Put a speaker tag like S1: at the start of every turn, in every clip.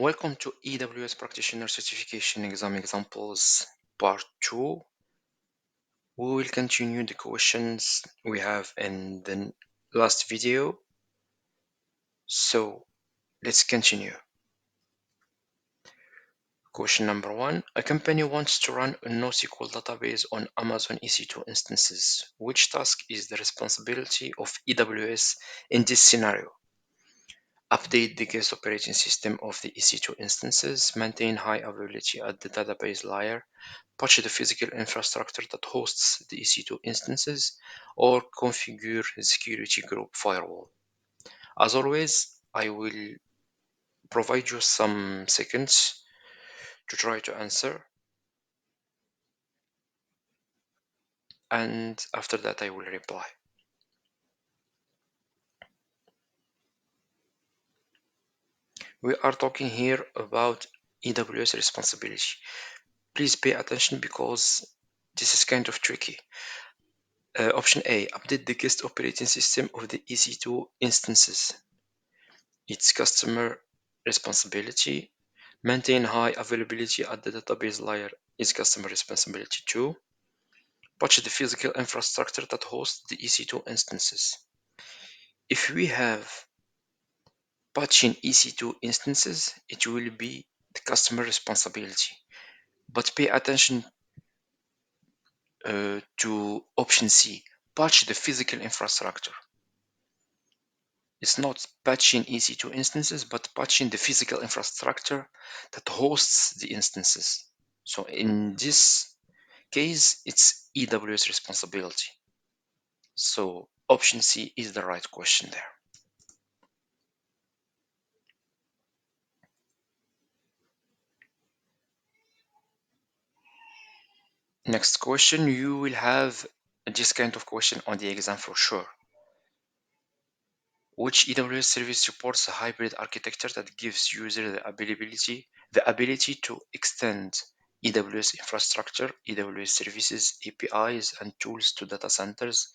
S1: Welcome to AWS Practitioner Certification Exam Examples Part 2. We will continue the questions we have in the last video. So let's continue. Question number 1. A company wants to run a NoSQL database on Amazon EC2 instances. Which task is the responsibility of AWS in this scenario? Update the guest operating system of the EC2 instances, maintain high availability at the database layer, patch the physical infrastructure that hosts the EC2 instances, or configure the security group firewall. As always, I will provide you some seconds to try to answer, and after that I will reply. We are talking here about AWS responsibility. Please pay attention because this is kind of tricky. Option A, update the guest operating system of the EC2 instances. It's customer responsibility. Maintain high availability at the database layer is customer responsibility too. Patch the physical infrastructure that hosts the EC2 instances. If we have patching EC2 instances, it will be the customer responsibility. But pay attention to option C, patch the physical infrastructure. It's not patching EC2 instances, but patching the physical infrastructure that hosts the instances. So in this case, it's AWS responsibility. So option C is the right question there. Next question, you will have this kind of question on the exam for sure. Which AWS service supports a hybrid architecture that gives user the ability to extend AWS infrastructure, AWS services, APIs, and tools to data centers,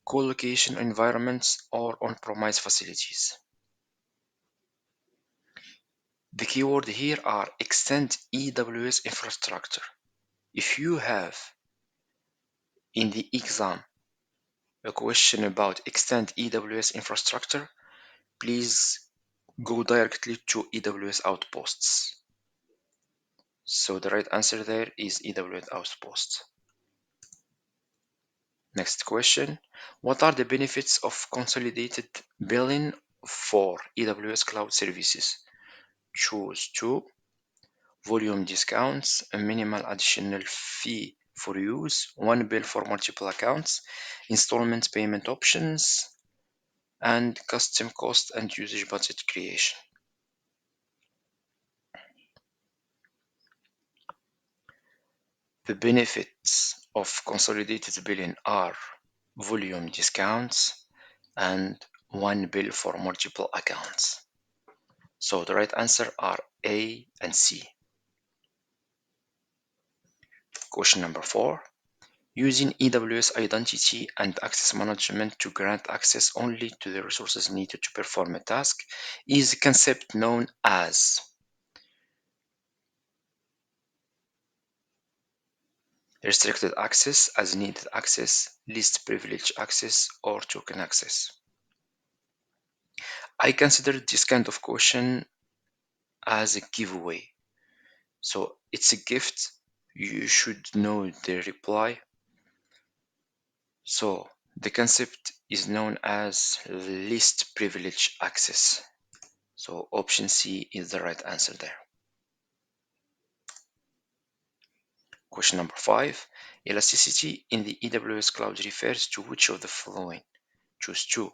S1: co-location environments, or on-premise facilities? The keyword here are extend AWS infrastructure. If you have in the exam a question about extend AWS infrastructure, please go directly to AWS Outposts. So the right answer there is AWS Outposts. Next question. What are the benefits of consolidated billing for AWS cloud services? Choose 2. Volume discounts, a minimal additional fee for use, one bill for multiple accounts, installment payment options, and custom cost and usage budget creation. The benefits of consolidated billing are volume discounts and one bill for multiple accounts. So the right answer are A and C. Question number 4. Using AWS identity and access management to grant access only to the resources needed to perform a task is a concept known as restricted access, as needed access, least privilege access, or token access. I consider this kind of question as a giveaway. So it's a gift. You should know the reply. So the concept is known as least privilege access. So option C is the right answer there. Question number 5. Elasticity in the AWS cloud refers to which of the following? Choose 2.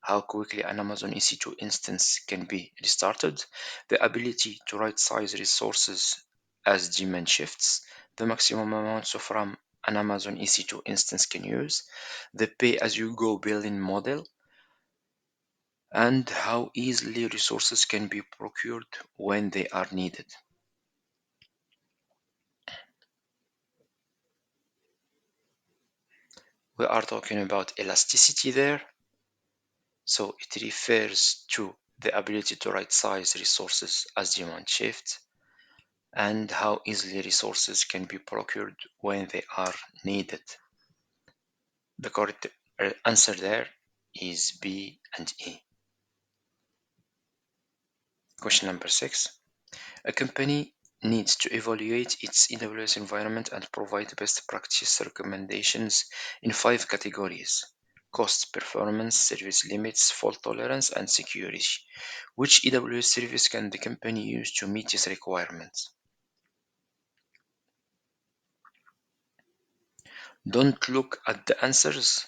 S1: How quickly an Amazon EC2 instance can be restarted, the ability to right-size resources as demand shifts, the maximum amounts of RAM an Amazon EC2 instance can use, the pay-as-you-go billing model, and how easily resources can be procured when they are needed. We are talking about elasticity there. So it refers to the ability to right-size resources as demand shifts, and how easily resources can be procured when they are needed. The correct answer there is B and E. Question number 6. A company needs to evaluate its AWS environment and provide best practice recommendations in 5 categories: cost, performance, service limits, fault tolerance, and security. Which AWS service can the company use to meet these requirements? Don't look at the answers.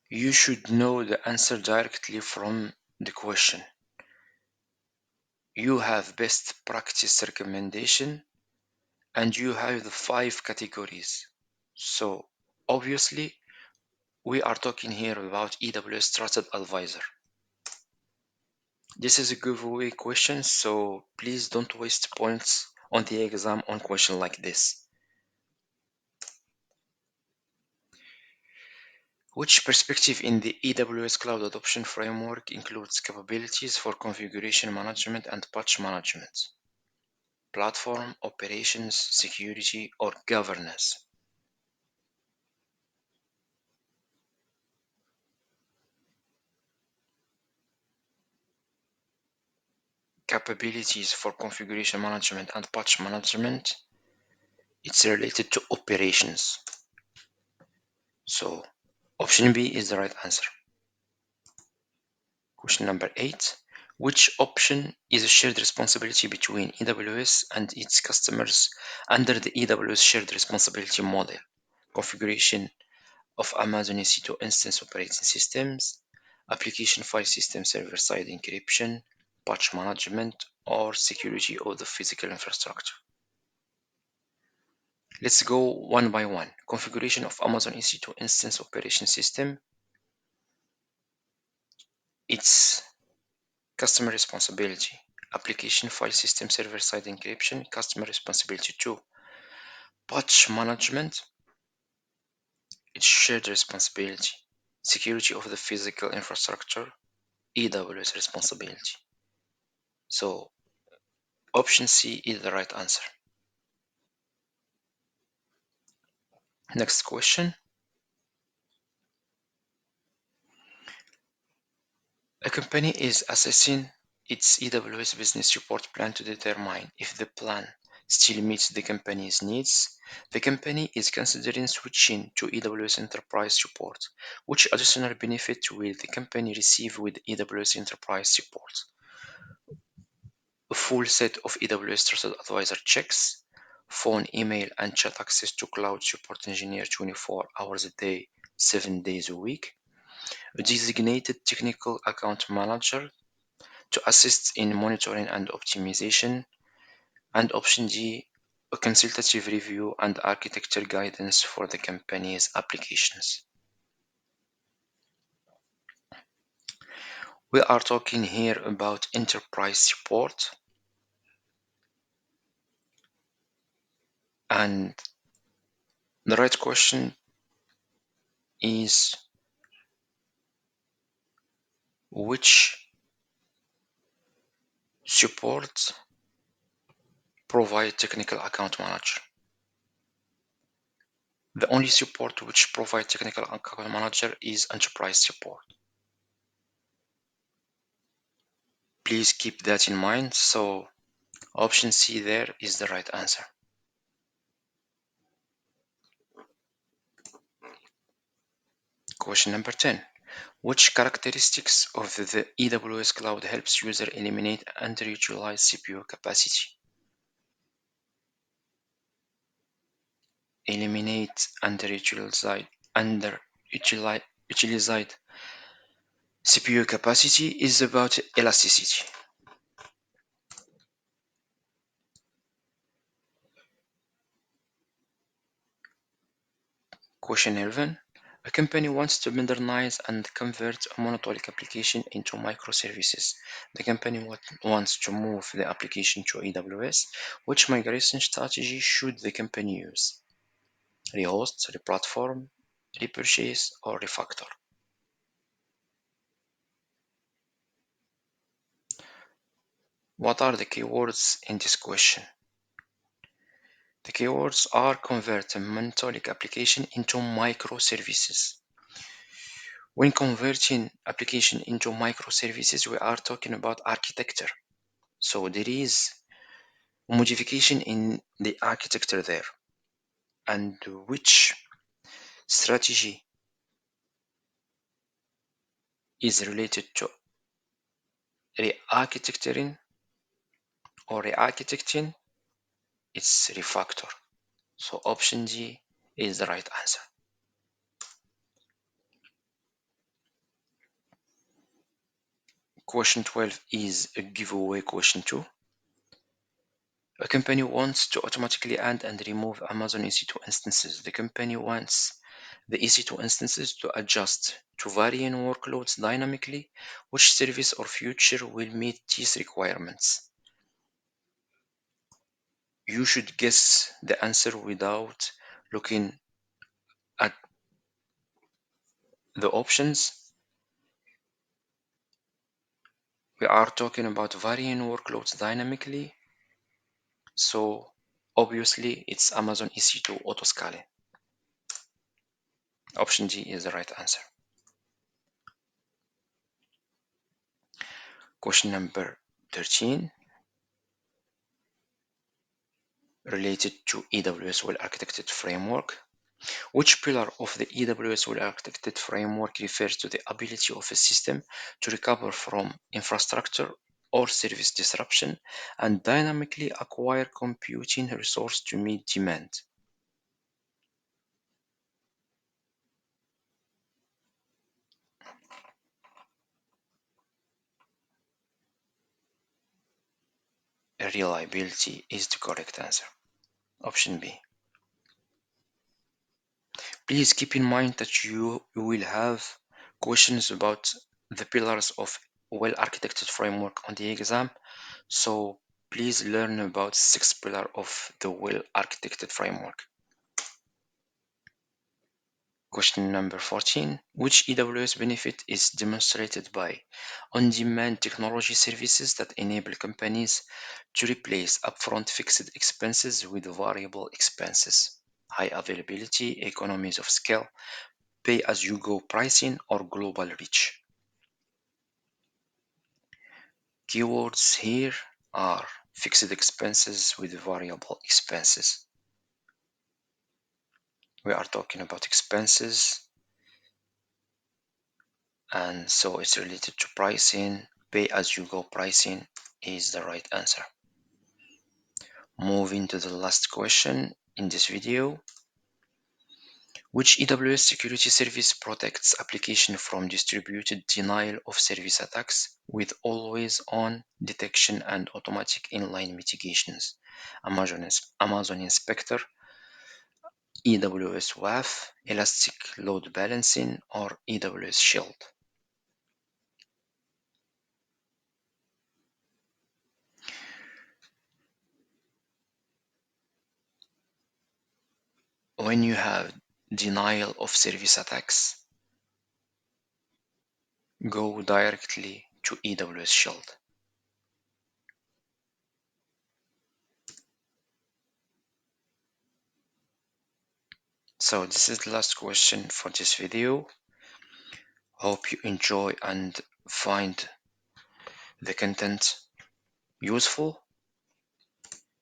S1: You should know the answer directly from the question. You have best practice recommendation and you have the 5 categories. So obviously we are talking here about AWS Trusted Advisor. This is a giveaway question, so please don't waste points on the exam on question like this. Which perspective in the AWS Cloud Adoption Framework includes capabilities for configuration management and patch management? Platform, operations, security, or governance? Capabilities for configuration management and patch management, it's related to operations. So option B is the right answer. Question number 8. Which option is a shared responsibility between AWS and its customers under the AWS shared responsibility model? Configuration of Amazon EC2 instance operating systems, application file system server-side encryption, patch management, or security of the physical infrastructure. Let's go one by one. Configuration of Amazon EC2 instance operation system. It's customer responsibility. Application file system server-side encryption, customer responsibility too. Patch management, it's shared responsibility. Security of the physical infrastructure, AWS responsibility. So option C is the right answer. Next question. A company is assessing its AWS business support plan to determine if the plan still meets the company's needs. The company is considering switching to AWS Enterprise support. Which additional benefit will the company receive with AWS Enterprise support? A full set of AWS Trusted Advisor checks, phone, email, and chat access to cloud support engineer 24 hours a day, 7 days a week. A designated technical account manager to assist in monitoring and optimization, and option D, a consultative review and architecture guidance for the company's applications. We are talking here about enterprise support, and the right question is which support provide technical account manager? The only support which provide technical account manager is enterprise support. Please keep that in mind. So option C there is the right answer. Question number 10. Which characteristics of the AWS cloud helps user eliminate underutilized CPU capacity? Eliminate underutilized CPU capacity is about elasticity. Question 11. A company wants to modernize and convert a monolithic application into microservices. The company wants to move the application to AWS. Which migration strategy should the company use? Rehost, replatform, repurchase, or refactor? What are the keywords in this question? The keywords are convert a monolithic application into microservices. When converting application into microservices, we are talking about architecture. So there is modification in the architecture there. And which strategy is related to re-architecturing or re-architecting? It's refactor. So option D is the right answer. Question 12 is a giveaway question 2. A company wants to automatically add and remove Amazon EC2 instances. The company wants the EC2 instances to adjust to varying workloads dynamically. Which service or feature will meet these requirements? You should guess the answer without looking at the options. We are talking about varying workloads dynamically, so obviously it's Amazon EC2 autoscaling. Option D is the right answer. Question number 13, related to AWS well-architected framework. Which pillar of the AWS well-architected framework refers to the ability of a system to recover from infrastructure or service disruption and dynamically acquire computing resource to meet demand? Reliability is the correct answer. Option B. Please keep in mind that you will have questions about the pillars of well-architected framework on the exam. So please learn about 6 pillars of the well-architected framework. Question number 14. Which AWS benefit is demonstrated by on-demand technology services that enable companies to replace upfront fixed expenses with variable expenses? High availability, economies of scale, pay-as-you-go pricing, or global reach? Keywords here are fixed expenses with variable expenses. We are talking about expenses, and so it's related to pricing. Pay-as-you-go pricing is the right answer. Moving to the last question in this video. Which AWS security service protects application from distributed denial of service attacks with always-on detection and automatic inline mitigations? Amazon Inspector, AWS WAF, Elastic Load Balancing, or AWS Shield? When you have denial of service attacks, go directly to AWS Shield. So this is the last question for this video. Hope you enjoy and find the content useful.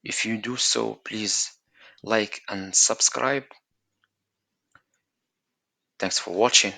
S1: If you do so, please like and subscribe. Thanks for watching.